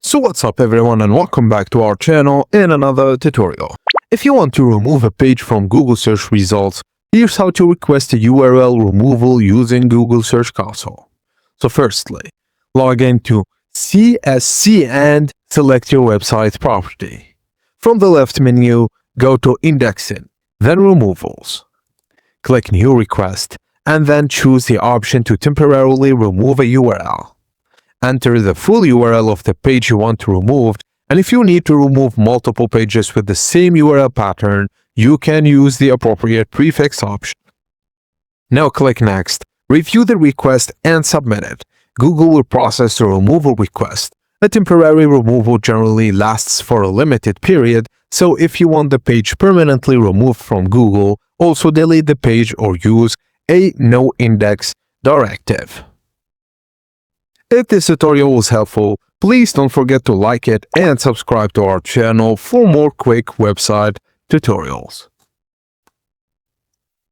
So what's up everyone, and welcome back to our channel in another tutorial. If you want to remove a page from Google search results, here's how to request a URL removal using Google Search Console. So firstly, log into CSC and select your website property. From the left menu, go to Indexing, then Removals. Click New Request, and then choose the option to temporarily remove a URL. Enter the full URL of the page you want to remove, and if you need to remove multiple pages with the same URL pattern, you can use the appropriate prefix option. Now click Next, review the request and submit it. Google will process the removal request. A temporary removal generally lasts for a limited period, so if you want the page permanently removed from Google, also delete the page or use a no index directive. If this tutorial was helpful, please don't forget to like it and subscribe to our channel for more quick website tutorials.